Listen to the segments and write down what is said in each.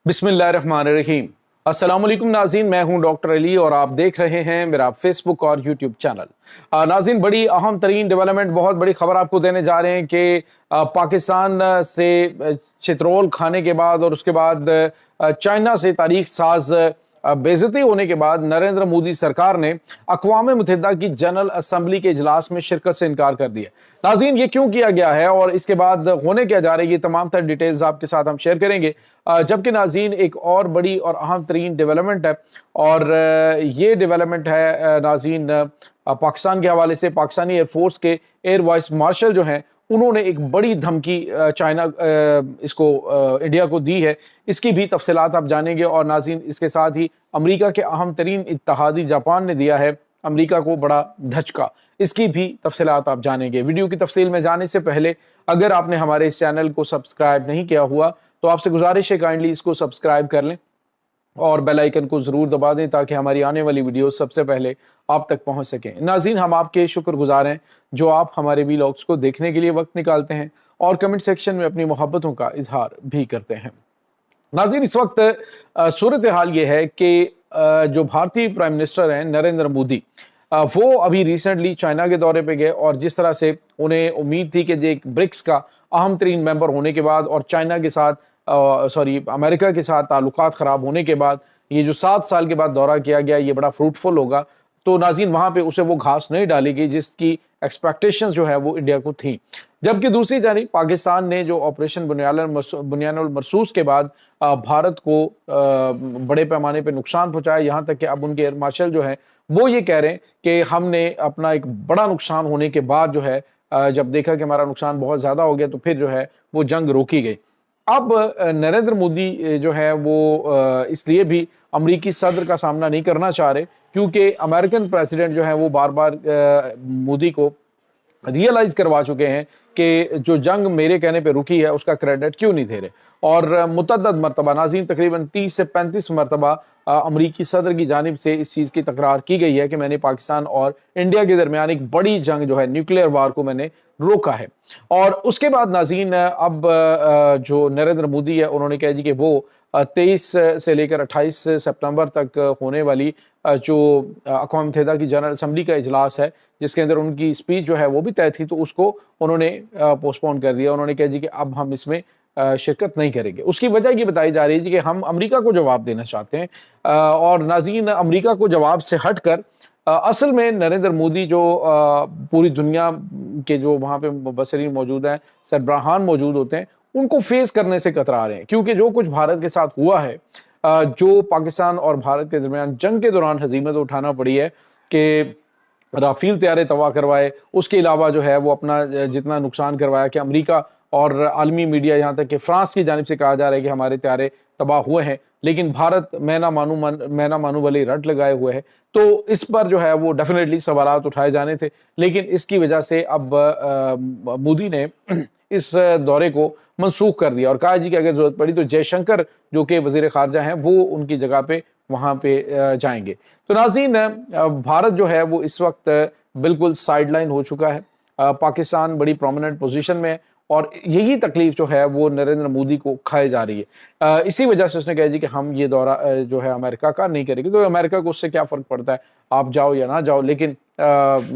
बिस्मिल्लाहिर्रहमानिर्रहीम। अस्सलाम वालेकुम नाज़रीन, मैं हूं डॉक्टर अली और आप देख रहे हैं मेरा फेसबुक और यूट्यूब चैनल। नाज़रीन, बड़ी अहम तरीन डेवलपमेंट, बहुत बड़ी खबर आपको देने जा रहे हैं कि पाकिस्तान से चित्रोल खाने के बाद और उसके बाद चाइना से तारीख साज बेइज्जती होने के बाद नरेंद्र मोदी सरकार ने अक़वाम मुत्तहिदा की जनरल असम्बली के इजलास में शिरकत से इनकार कर दिया। नाज़रीन, ये क्यों किया गया है और इसके बाद होने क्या जा रही है, ये तमाम तर डिटेल्स आपके साथ हम शेयर करेंगे। जबकि नाज़रीन, एक और बड़ी और अहम तरीन डेवलपमेंट है और ये डेवलपमेंट है नाज़रीन पाकिस्तान के हवाले से। पाकिस्तानी एयरफोर्स के एयर वाइस मार्शल जो हैं, उन्होंने एक बड़ी धमकी चाइना इसको इंडिया को दी है। इसकी भी तफसीलात आप जानेंगे। और नाज़रीन, इसके साथ ही अमेरिका के अहम तरीन इत्तेहादी जापान ने दिया है अमेरिका को बड़ा धचका, इसकी भी तफसीलात आप जानेंगे। वीडियो की तफसील में जाने से पहले अगर आपने हमारे इस चैनल को सब्सक्राइब नहीं किया हुआ तो आपसे गुजारिश है काइंडली इसको सब्सक्राइब कर लें और बेल आइकन को ज़रूर दबा दें ताकि हमारी आने वाली वीडियो सबसे पहले आप तक पहुंच सकें। नाज़रीन, हम आपके शुक्रगुजार हैं जो आप हमारे वीलॉग्स को देखने के लिए वक्त निकालते हैं और कमेंट सेक्शन में अपनी मोहब्बतों का इजहार भी करते हैं। नाज़रीन, इस वक्त सूरत हाल ये है कि जो भारतीय प्राइम मिनिस्टर हैं नरेंद्र मोदी, वो अभी रिसेंटली चाइना के दौरे पे गए और जिस तरह से उन्हें उम्मीद थी कि एक ब्रिक्स का अहम तरीन मेंबर होने के बाद और चाइना के साथ अमेरिका के साथ ताल्लुकात ख़राब होने के बाद ये जो 7 साल के बाद दौरा किया गया ये बड़ा फ्रूटफुल होगा। तो नाज़रीन, वहाँ पे उसे वो घास नहीं डाली गई जिसकी एक्सपेक्टेशंस जो है वो इंडिया को थी। जबकि दूसरी जानिब पाकिस्तान ने जो ऑपरेशन बुनियानुल मरसूस के बाद भारत को बड़े पैमाने पे नुकसान पहुंचाया, यहाँ तक कि अब उनके एयर मार्शल जो है वो ये कह रहे हैं कि हमने अपना एक बड़ा नुकसान होने के बाद जो है जब देखा कि हमारा नुकसान बहुत ज़्यादा हो गया तो फिर जो है वो जंग रोकी गई। अब नरेंद्र मोदी जो है वो इसलिए भी अमरीकी सदर का सामना नहीं करना चाह रहे क्योंकि अमेरिकन प्रेसिडेंट जो है वो बार बार मोदी को रियलाइज करवा चुके हैं कि जो जंग मेरे कहने पे रुकी है उसका क्रेडिट क्यों नहीं दे रहे। और मुतअद्दद मरतबा नाज़रीन तकरीबन 30 से 35 मरतबा अमरीकी सदर की जानिब से इस चीज़ की तकरार की गई है कि मैंने पाकिस्तान और इंडिया के दरमियान एक बड़ी जंग जो है न्यूक्लियर वार को मैंने रोका है। और उसके बाद नाज़रीन अब जो नरेंद्र मोदी है उन्होंने कहा जी कि वो 23 से लेकर 28 सितंबर तक होने वाली जो अक़वाम मुत्तहिदा की जनरल असम्बली का इजलास है जिसके अंदर उनकी स्पीच जो है वो भी तय थी तो उसको उन्होंने पोस्टपोन कर दिया। उन्होंने कहा जी कि अब हम इसमें शिरकत नहीं करेंगे। उसकी वजह ये बताई जा रही है कि हम अमेरिका को जवाब देना चाहते हैं। और नाज़रीन, अमेरिका को जवाब से हटकर असल में नरेंद्र मोदी जो पूरी दुनिया के जो वहाँ पे मुबसरीन मौजूद हैं, सरबराहान मौजूद होते हैं, उनको फेस करने से कतरा रहे हैं क्योंकि जो कुछ भारत के साथ हुआ है, जो पाकिस्तान और भारत के दरमियान जंग के दौरान हजीमत उठाना पड़ी है कि राफेल तैयारे तबाह करवाए, उसके अलावा जो है वो अपना जितना नुकसान करवाया कि अमेरिका और आलमी मीडिया यहाँ तक कि फ्रांस की जानिब से कहा जा रहा है कि हमारे तैयारे तबाह हुए हैं, लेकिन भारत मैं ना मानू वाली रट लगाए हुए है। तो इस पर जो है वो डेफिनेटली सवालात उठाए जाने थे, लेकिन इसकी वजह से अब मोदी ने इस दौरे को मनसूख कर दिया और कहा जी कि अगर जरूरत पड़ी तो जयशंकर जो कि वजीर खारजा हैं वो उनकी जगह पे वहाँ पे जाएंगे। तो नाज़रीन, भारत जो है वो इस वक्त बिल्कुल साइडलाइन हो चुका है। पाकिस्तान बड़ी प्रोमिनेंट पोजीशन में है और यही तकलीफ जो है वो नरेंद्र मोदी को खाई जा रही है। इसी वजह से उसने कहा जी कि हम ये दौरा जो है अमेरिका का नहीं करेंगे। तो अमेरिका को उससे क्या फ़र्क पड़ता है, आप जाओ या ना जाओ, लेकिन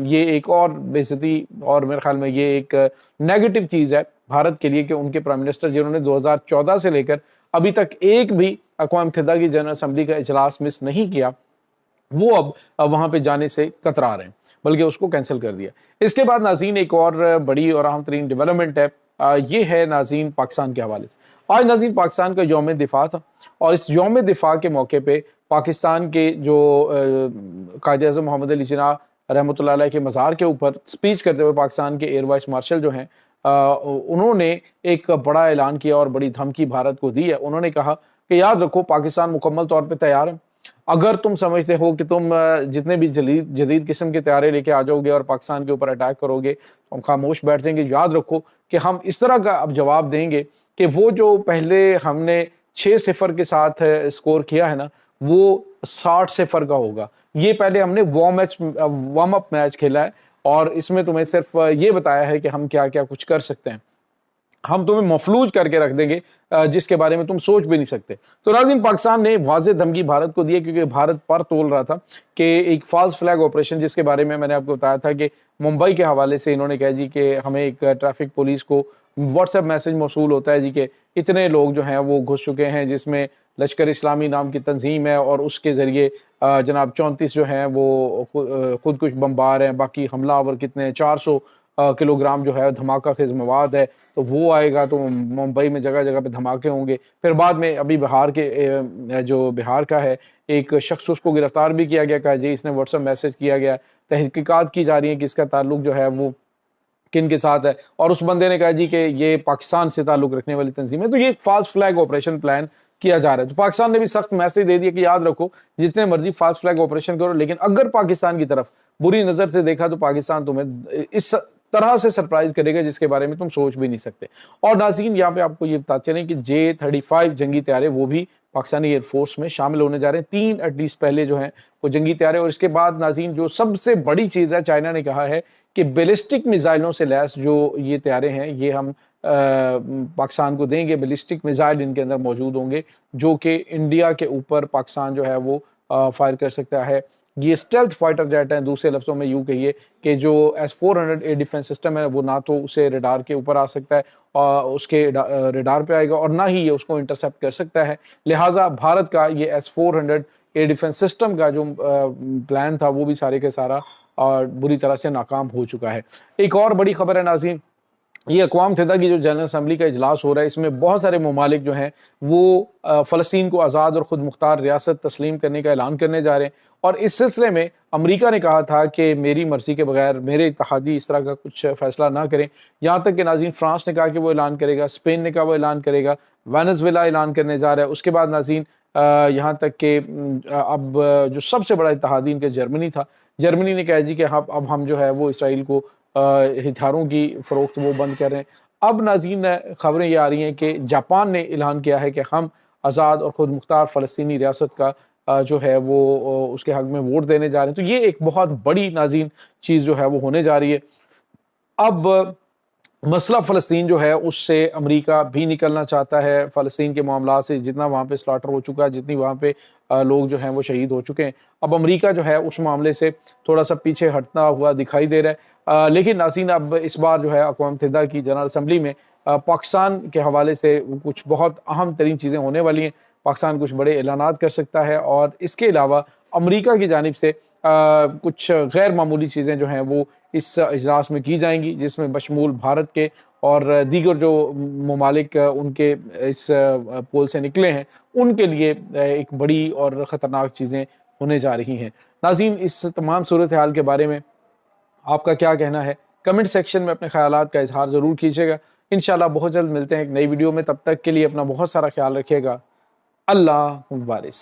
ये एक और बेइज्जती और मेरे ख्याल में ये एक नेगेटिव चीज़ है भारत के लिए कि उनके प्राइम मिनिस्टर जिन्होंने 2014 से लेकर अभी तक एक भी अक़वाम मुत्तहिदा की जनरल असम्बली का इजलास मिस नहीं किया, वो अब वहाँ पे जाने से कतरा रहे हैं, बल्कि उसको कैंसिल कर दिया। इसके बाद नाज़रीन एक और बड़ी और अहम तरीन डेवलपमेंट है, ये है नाज़रीन पाकिस्तान के हवाले से। आज नाज़रीन पाकिस्तान का यौम दिफा था और इस यौम दिफा के मौके पे पाकिस्तान के जो कायद-ए-आज़म मोहम्मद अली जिन्नाह रहमतुल्लाह अलैह के मज़ार के ऊपर स्पीच करते हुए पाकिस्तान के एयर वाइस मार्शल जो हैं उन्होंने एक बड़ा ऐलान किया और बड़ी धमकी भारत को दी है। उन्होंने कहा कि याद रखो पाकिस्तान मुकम्मल तौर पर तैयार है। अगर तुम समझते हो कि तुम जितने भी जदीद किस्म के तैयारे लेके आ जाओगे और पाकिस्तान के ऊपर अटैक करोगे तो हम खामोश बैठ जाएंगे, याद रखो कि हम इस तरह का अब जवाब देंगे कि वो जो पहले हमने 6-0 के साथ स्कोर किया है ना, वो 60-0 का होगा। ये पहले हमने वार्म अप मैच खेला है और इसमें तुम्हें सिर्फ ये बताया है कि हम क्या क्या कुछ कर सकते हैं। ہم تمہیں مفلوج کر کے رکھ دیں گے جس کے بارے میں تم سوچ بھی نہیں سکتے۔ تو ناظرین، پاکستان نے واضح دھمکی بھارت کو دی ہے، کیونکہ بھارت پر تول رہا تھا کہ ایک فالس فلیگ آپریشن، جس کے بارے میں نے آپ کو بتایا تھا کہ ممبئی کے حوالے سے انہوں نے کہا جی کہ ہمیں ایک ٹریفک پولیس کو واٹس ایپ میسج موصول ہوتا ہے جی کہ اتنے لوگ جو ہیں وہ گھس چکے ہیں، جس میں لشکر اسلامی نام کی تنظیم ہے، اور اس کے ذریعے جناب 34 جو ہیں وہ خودکش بمبار ہیں، باقی حملہ آور کتنے ہیں، 400 کلو گرام جو ہے دھماکہ خیز مواد ہے، تو وہ آئے گا تو ممبئی میں جگہ جگہ پہ دھماکے ہوں گے۔ پھر بعد میں ابھی بہار کے جو بہار کا ہے ایک شخص، اس کو گرفتار بھی کیا گیا، کہا جی اس نے واٹس ایپ میسج کیا گیا، تحقیقات کی جا رہی ہیں کہ اس کا تعلق جو ہے وہ کن کے ساتھ ہے، اور اس بندے نے کہا جی کہ یہ پاکستان سے تعلق رکھنے والی تنظیم ہے۔ تو یہ ایک فاسٹ فلیگ آپریشن پلان کیا جا رہا ہے۔ تو پاکستان نے بھی سخت میسج دے دیا کہ یاد رکھو، جتنے مرضی فاسٹ فلیگ آپریشن کرو، لیکن اگر پاکستان کی طرف بری نظر سے دیکھا تو پاکستان تمہیں اس طرح سے سرپرائز کرے گا جس کے بارے میں تم سوچ بھی نہیں سکتے۔ اور ناظرین، یہاں پہ آپ کو یہ بتاتے چلیں کہ J-35 جنگی طیارے وہ بھی پاکستانی ایئر فورس میں شامل ہونے جا رہے ہیں، 3 ایٹ لیسٹ پہلے جو ہیں وہ جنگی طیارے۔ اور اس کے بعد ناظرین، جو سب سے بڑی چیز ہے، چائنا نے کہا ہے کہ بیلسٹک میزائلوں سے لیس جو یہ طیارے ہیں یہ ہم پاکستان کو دیں گے۔ بیلسٹک میزائل ان کے اندر موجود ہوں گے جو کہ انڈیا کے اوپر پاکستان جو ہے وہ فائر کر سکتا ہے۔ یہ اسٹیلتھ فائٹر جیٹ ہیں، دوسرے لفظوں میں یوں کہیے کہ جو S-400 ایئر ڈیفنس سسٹم ہے وہ نہ تو اسے ریڈار کے اوپر آ سکتا ہے، اور اس کے ریڈار پہ آئے گا، اور نہ ہی یہ اس کو انٹرسپٹ کر سکتا ہے۔ لہٰذا بھارت کا یہ S-400 ایئر ڈیفنس سسٹم کا جو پلان تھا وہ بھی سارے کے سارا بری طرح سے ناکام ہو چکا ہے۔ ایک اور بڑی خبر ہے ناظرین، یہ اقوام متحدہ کی جو جنرل اسمبلی کا اجلاس ہو رہا ہے، اس میں بہت سارے ممالک جو ہیں وہ فلسطین کو آزاد اور خود مختار ریاست تسلیم کرنے کا اعلان کرنے جا رہے ہیں۔ اور اس سلسلے میں امریکہ نے کہا تھا کہ میری مرضی کے بغیر میرے اتحادی اس طرح کا کچھ فیصلہ نہ کریں، یہاں تک کہ ناظرین فرانس نے کہا کہ وہ اعلان کرے گا، اسپین نے کہا وہ اعلان کرے گا، وینزویلا اعلان کرنے جا رہا ہے۔ اس کے بعد ناظرین یہاں تک کہ اب جو سب سے بڑا اتحادی ان کے جرمنی تھا، جرمنی نے کہا جی کہ اب ہم جو ہے وہ اسرائیل کو ہتھیاروں کی فروخت وہ بند کر رہے ہیں۔ اب ناظرین خبریں یہ آ رہی ہیں کہ جاپان نے اعلان کیا ہے کہ ہم آزاد اور خود مختار فلسطینی ریاست کا جو ہے وہ اس کے حق میں ووٹ دینے جا رہے ہیں۔ تو یہ ایک بہت بڑی ناظرین چیز جو ہے وہ ہونے جا رہی ہے۔ اب مسئلہ فلسطین جو ہے اس سے امریکہ بھی نکلنا چاہتا ہے، فلسطین کے معاملات سے، جتنا وہاں پہ سلاٹر ہو چکا ہے، جتنی وہاں پہ لوگ جو ہیں وہ شہید ہو چکے ہیں، اب امریکہ جو ہے اس معاملے سے تھوڑا سا پیچھے ہٹتا ہوا دکھائی دے رہا ہے۔ لیکن ناظرین، اب اس بار جو ہے اقوام متحدہ کی جنرل اسمبلی میں پاکستان کے حوالے سے کچھ بہت اہم ترین چیزیں ہونے والی ہیں۔ پاکستان کچھ بڑے اعلانات کر سکتا ہے، اور اس کے علاوہ امریکہ کی جانب سے کچھ غیر معمولی چیزیں جو ہیں وہ اس اجلاس میں کی جائیں گی، جس میں بشمول بھارت کے اور دیگر جو ممالک ان کے اس پول سے نکلے ہیں ان کے لیے ایک بڑی اور خطرناک چیزیں ہونے جا رہی ہیں۔ ناظرین، اس تمام صورتحال کے بارے میں آپ کا کیا کہنا ہے؟ کمنٹ سیکشن میں اپنے خیالات کا اظہار ضرور کیجیے گا۔ انشاءاللہ بہت جلد ملتے ہیں ایک نئی ویڈیو میں، تب تک کے لیے اپنا بہت سارا خیال رکھیے گا۔ اللہ حافظ۔